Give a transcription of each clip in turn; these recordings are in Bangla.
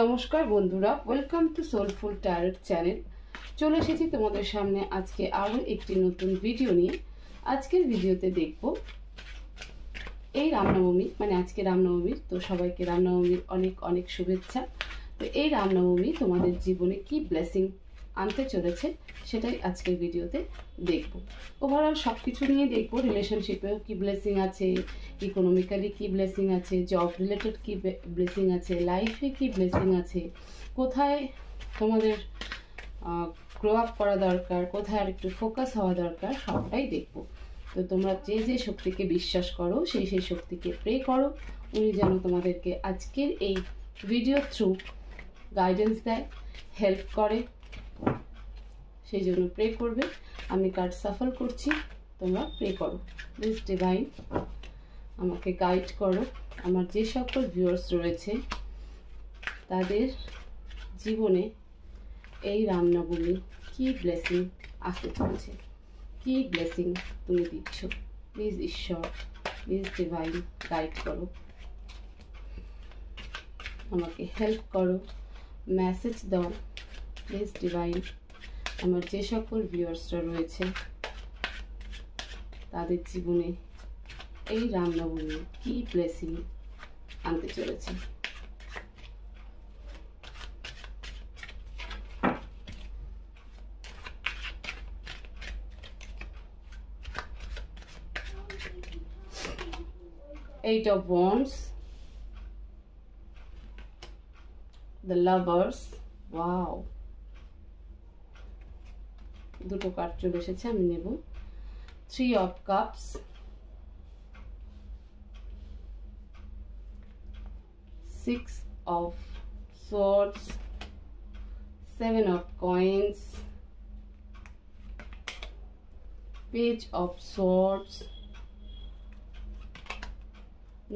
নমস্কার বন্ধুরা, welcome to soulful tarot channel. চলে এসেছি তোমাদের সামনে আজকে আরও একটি নতুন ভিডিও নিয়ে। আজকের ভিডিওতে দেখব এই রামনবমী, মানে আজকে রামনবমী, তো সবাইকে রামনবমীর অনেক অনেক শুভেচ্ছা। তো এই রামনবমী তোমাদের জীবনে কি ব্লেসিং আনতে চলেছে সেটাই আজকের ভিডিওতে দেখব। ওভারঅল সব কিছু নিয়ে দেখব। রিলেশনশিপেও কি ব্লেসিং আছে, ইকোনমিক্যালি কি ব্লেসিং আছে, জব রিলেটেড কি ব্লেসিং আছে, লাইফে কি ব্লেসিং আছে, কোথায় তোমাদের গ্রো আপ করা দরকার, কোথায় আর একটু ফোকাস হওয়া দরকার, সবটাই দেখব। তো তোমরা যে যে শক্তিকে বিশ্বাস করো সেই সেই শক্তিকে প্রে করো, উনি যেন তোমাদেরকে আজকের এই ভিডিও থ্রু গাইডেন্স দেয়, হেল্প করে, সেই জন্য প্রে করবে। আমি কার্ড সাফল করছি, তোমরা প্রে করো। প্লিজ ডিভাইন আমাকে গাইড করো। আমার যে সকল ভিউয়ার্স রয়েছে তাদের জীবনে এই রামনবমী কি ব্লেসিং আসতে চলেছে, কি ব্লেসিং তুমি দিচ্ছ। প্লিজ ঈশ্বর, প্লিজ ডিভাইন গাইড করো, আমাকে হেল্প করো, মেসেজ দাও। প্লিজ ডিভাইন আমার যে সকল ভিউয়ার্সরা রয়েছে তাদের জীবনে এই রামনবমী কি ব্লেসিং আনতে চলেছে। Eight of Wands, the Lovers, wow, দুটো কার্ড চলে এসেছে, আমি নেব। 3 of Cups, 6 of Swords, 7 of Coins, Page of Swords,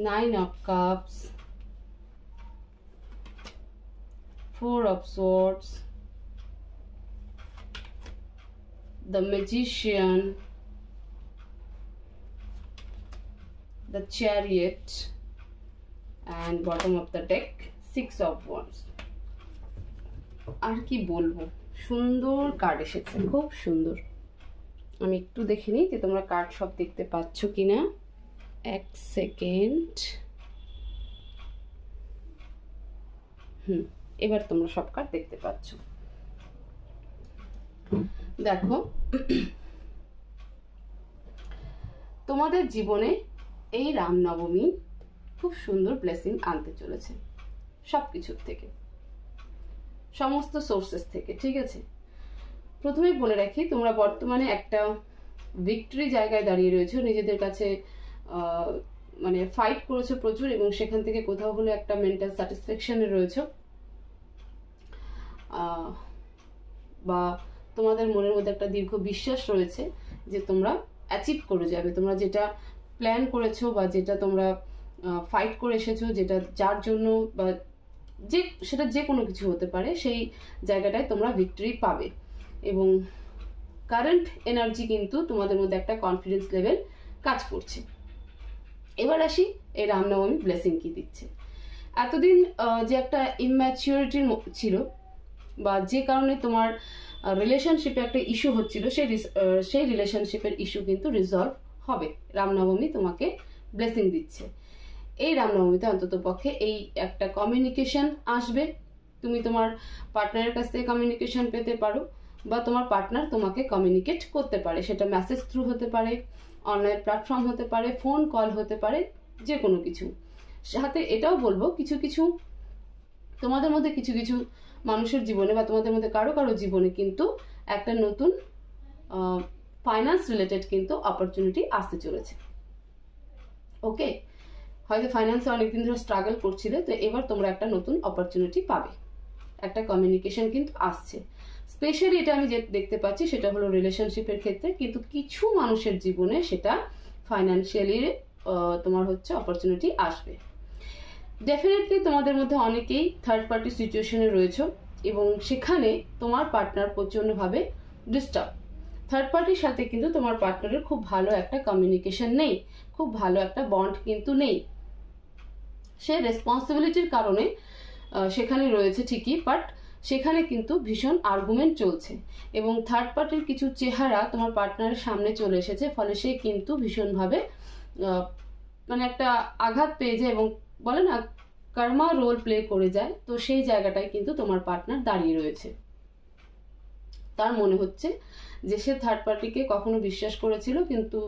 9 of Cups, 4 of Swords, the Magician, the Chariot, and bottom of the deck 6 of Wands. আর কি বলবো, সুন্দর কার্ড এসেছে, খুব সুন্দর। আমি একটু দেখে নিই যে তোমরা কার্ড সব দেখতে পাচ্ছ কিনা। এক সেকেন্ড। এবার তোমরা সব কার্ড দেখতে পাচ্ছ। দেখো, তোমাদের জীবনে এই রামনবমী খুব সুন্দর ব্লেসিং আনতে চলেছে সব কিছুর থেকে, সমস্ত সোর্সেস থেকে, ঠিক আছে। প্রথমেই বলে রাখি, তোমরা বর্তমানে একটা ভিক্টরি জায়গায় দাঁড়িয়ে রয়েছো, নিজেদের কাছে মানে ফাইট করেছো প্রচুর, এবং সেখান থেকে কোথাও হলে একটা মেন্টাল স্যাটিসফ্যাকশনে রয়েছো, বা তোমাদের মনের মধ্যে একটা দীর্ঘ বিশ্বাস রয়েছে যে তোমরা অ্যাচিভ করে যাবে। তোমরা যেটা প্ল্যান করেছো বা যেটা তোমরা ফাইট করে এসেছো, যেটা যার জন্য, বা সেটা যে কোনো কিছু হতে পারে, সেই জায়গাটায় তোমরা ভিক্টরি পাবে। এবং কারেন্ট এনার্জি কিন্তু তোমাদের মধ্যে একটা কনফিডেন্স লেভেল কাজ করছে। এবার আসি এই রামনবমী ব্লেসিং কি দিচ্ছে। এতদিন যে একটা ইম্যাচিউরিটি ছিল, বা যে কারণে তোমার রিলেশনশিপে একটা ইস্যু হচ্ছিল, সেই রিলেশনশিপের ইস্যু কিন্তু রিজলভ হবে। রামনবমী তোমাকে ব্লেসিং দিচ্ছে। এই রামনবমীতে অন্তত পক্ষে এই একটা কমিউনিকেশন আসবে। তুমি তোমার পার্টনারের কাছ থেকে কমিউনিকেশন পেতে পারো, বা তোমার পার্টনার তোমাকে কমিউনিকেট করতে পারে। সেটা মেসেজ থ্রু হতে পারে, অনলাইন প্ল্যাটফর্ম হতে পারে, ফোন কল হতে পারে, যে কোনো কিছু। সাথে এটাও বলবো, কিছু কিছু তোমাদের মধ্যে কিছু কিছু মানুষের জীবনে, বা তোমাদের মধ্যে কারো কারো জীবনে কিন্তু একটা নতুন ফাইন্যান্স রিলেটেড কিন্তু অপরচুনিটি আসতে চলেছে। ওকে, হয়তো ফাইন্যান্সে অনেকদিন ধরে স্ট্রাগল করছিলে, তো এবার তোমরা একটা নতুন অপরচুনিটি পাবে, একটা কমিউনিকেশন কিন্তু আসছে। স্পেশালি এটা আমি যে দেখতে পাচ্ছি সেটা হলো রিলেশনশিপের ক্ষেত্রে, কিন্তু কিছু মানুষের জীবনে সেটা ফাইন্যান্সিয়ালি তোমার হচ্ছে অপরচুনিটি আসবে। ডেফিনেটলি তোমাদের মধ্যে অনেকেই থার্ড পার্টি সিচুয়েশনে রয়েছে, এবং সেখানে তোমার পার্টনার প্রচণ্ডভাবে ডিস্টার্ব। থার্ড পার্টির সাথে কিন্তু তোমার পার্টনারের খুব ভালো একটা কমিউনিকেশন নেই, খুব ভালো একটা বন্ড কিন্তু নেই। সে রেসপন্সিবিলিটির কারণে সেখানে রয়েছে ঠিকই, বাট সেখানে কিন্তু ভীষণ আর্গুমেন্ট চলছে এবং থার্ড পার্টির কিছু চেহারা তোমার পার্টনারের সামনে চলে এসেছে, ফলে সে কিন্তু ভীষণভাবে মানে একটা আঘাত পেয়ে যায় এবং বলে না কর্মা রোল প্লে করে যায়। তো সেই জায়গাটায় কিন্তু তোমার পার্টনার দাঁড়িয়ে রয়েছে। তার মনে হচ্ছে যে সে থার্ড পার্টিকে কখনো বিশ্বাস করেছিল, কিন্তু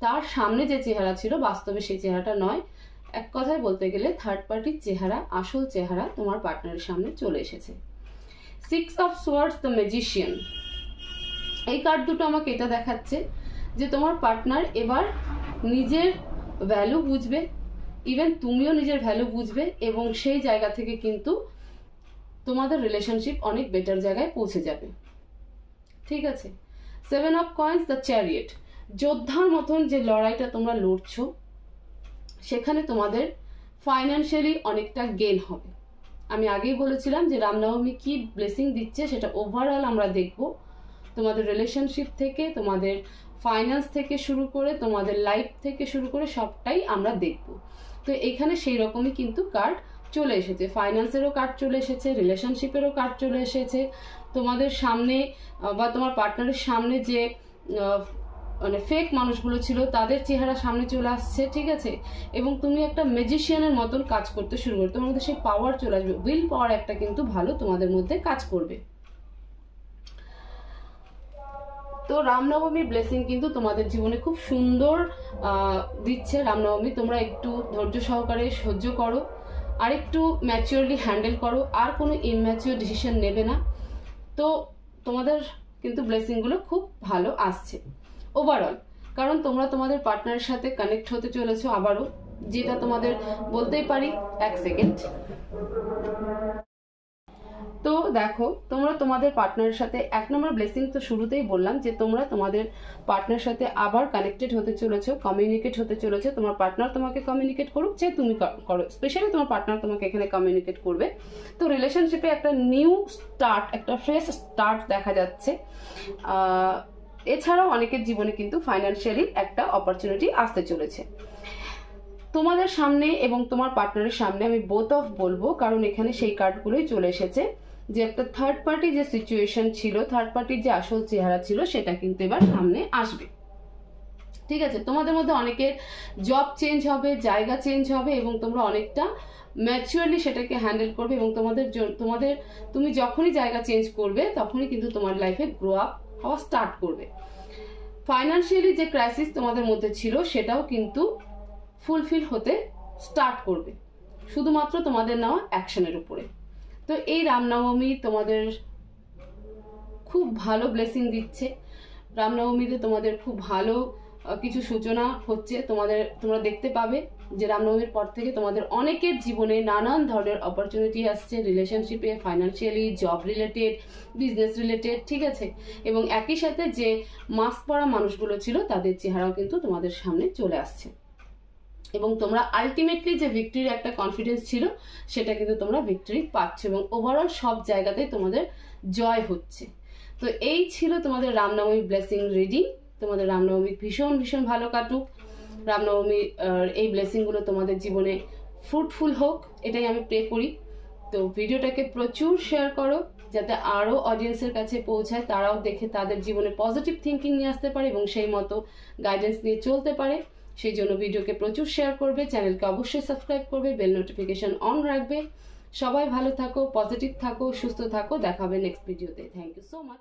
তার সামনে যে চেহারা ছিল বাস্তবে সেই চেহারাটা নয়। এক কথায় বলতে গেলে থার্ড পার্টির চেহারা, আসল চেহারা তোমার পার্টনারের সামনে চলে এসেছে। 6 অফ সোয়ার্ডস, দ্য ম্যাজিশিয়ান। এই কার্ড দুটো আমাকে এটা দেখাচ্ছে যে তোমার পার্টনার এবার নিজের ভ্যালু বুঝবে, ইভেন তুমিও নিজের ভ্যালু বুঝবে এবং সেই জায়গা থেকে কিন্তু তোমাদের রিলেশনশিপ অনেক বেটার জায়গায় পৌঁছে যাবে। ঠিক আছে। 7 অফ কয়েন্স, দ্য চ্যারিয়েট। যোদ্ধার মতন যে লড়াইটা তোমরা লড়ছো সেখানে তোমাদের ফাইন্যান্সিয়ালি অনেকটা গেইন হবে। আমি আগেই বলেছিলাম যে রামনবমী কি ব্লেসিং দিচ্ছে সেটা ওভারঅল আমরা দেখব। তোমাদের রিলেশনশিপ থেকে, তোমাদের ফাইন্যান্স থেকে শুরু করে, তোমাদের লাইফ থেকে শুরু করে সবটাই আমরা দেখব। তো এখানে সেই রকমই কিন্তু কার্ড চলে এসেছে, ফাইন্যান্সেরও কার্ড চলে এসেছে, রিলেশনশিপেরও কার্ড চলে এসেছে। তোমাদের সামনে বা তোমার পার্টনারের সামনে যে মানে ফেক মানুষগুলো ছিল তাদের চেহারা সামনে চলে আসছে। ঠিক আছে। এবং তুমি একটা ম্যাজিশিয়ানের মতন কাজ করতে শুরু করবে, তোমার মধ্যে সেই পাওয়ার চলে আসবে, উইল পাওয়ার একটা কিন্তু ভালো তোমাদের মধ্যে কাজ করবে। তো রামনবমীর ব্লেসিং কিন্তু তোমাদের জীবনে খুব সুন্দর দিচ্ছে। রামনবমী তোমরা একটু ধৈর্য সহকারে সহ্য করো, আর একটু ম্যাচিওরলি হ্যান্ডেল করো, আর কোনো ইম্যাচিওর ডিসিশন নেবে না। তো তোমাদের কিন্তু ব্লেসিংগুলো খুব ভালো আসছে ওভারঅল, কারণ তোমরা তোমাদের পার্টনারের সাথে কানেক্ট হতে চলেছো আবারও, যেটা তোমাদের বলতেই পারি। এক সেকেন্ড। তো দেখো, তোমরা তোমাদের পার্টনারের সাথে 1 নম্বর ব্লেসিং তো শুরুতেই বললাম যে তোমরা তোমাদের পার্টনারের সাথে আবার কানেক্টেড হতে চলেছো, কমিউনিকেট হতে চলেছো। তোমার পার্টনার তোমাকে কমিউনিকেট করুক, যে তুমি করো, স্পেশালি তোমার পার্টনার তোমাকে এখানে কমিউনিকেট করবে। তো রিলেশনশিপে একটা নিউ স্টার্ট, একটা ফ্রেশ স্টার্ট দেখা যাচ্ছে। এছাড়াও অনেকের জীবনে কিন্তু ফাইন্যান্সিয়ালি একটা অপরচুনিটি আসতে চলেছে তোমাদের সামনে এবং তোমার পার্টনারের সামনে। আমি বোথ অফ বলবো, কারণ এখানে সেই কার্ডগুলোই চলে এসেছে যে একটা থার্ড পার্টি যে সিচুয়েশন ছিল, থার্ড পার্টির যে আসল চেহারা ছিল সেটা কিন্তু এবার সামনে আসবে। ঠিক আছে। তোমাদের মধ্যে অনেকের জব চেঞ্জ হবে, জায়গা চেঞ্জ হবে এবং তোমরা অনেকটা ম্যাচুয়ারলি সেটাকে হ্যান্ডেল করবে এবং তুমি যখনই জায়গা চেঞ্জ করবে তখনই কিন্তু তোমার লাইফে গ্রো আপ হওয়া স্টার্ট করবে। ফাইন্যান্সিয়ালি যে ক্রাইসিস তোমাদের মধ্যে ছিল সেটাও কিন্তু ফুলফিল হতে স্টার্ট করবে, শুধুমাত্র তোমাদের নেওয়া অ্যাকশনের উপরে। তো এই রামনবমী তোমাদের খুব ভালো ব্লেসিং দিচ্ছে। রামনবমীতে তোমাদের খুব ভালো কিছু সূচনা হচ্ছে। তোমরা দেখতে পাবে যে রামনবমীর পর থেকে তোমাদের অনেকের জীবনে নানান ধরনের অপরচুনিটি আসছে, রিলেশনশিপে, financially, job related, business related. ঠিক আছে। এবং একই সাথে যে মাস্ক পরা মানুষগুলো ছিল তাদের চেহারাও কিন্তু তোমাদের সামনে চলে আসছে এবং তোমরা আলটিমেটলি যে ভিক্টরির একটা কনফিডেন্স ছিল সেটা কিন্তু তোমরা ভিক্টরি পাচ্ছ এবং ওভারঅল সব জায়গাতেই তোমাদের জয় হচ্ছে। তো এই ছিল তোমাদের রামনবমী ব্লেসিং রিডিং। তোমাদের রামনবমী ভীষণ ভীষণ ভালো কাটুক। রামনবমী এই ব্লেসিংগুলো তোমাদের জীবনে ফ্রুটফুল হোক, এটাই আমি প্রে করি। তো ভিডিওটাকে প্রচুর শেয়ার করো যাতে আরও অডিয়েন্সের কাছে পৌঁছায়, তারাও দেখে তাদের জীবনে পজিটিভ থিঙ্কিং নিয়ে আসতে পারে এবং সেই মতো গাইডেন্স নিয়ে চলতে পারে। সেই জন্য ভিডিওকে প্রচুর শেয়ার করবে, চ্যানেলকে অবশ্যই সাবস্ক্রাইব করবে, বেল নোটিফিকেশন অন রাখবে। সবাই ভালো থাকো, পজিটিভ থাকো, সুস্থ থাকো। দেখা হবে নেক্সট ভিডিওতে। Thank you so much.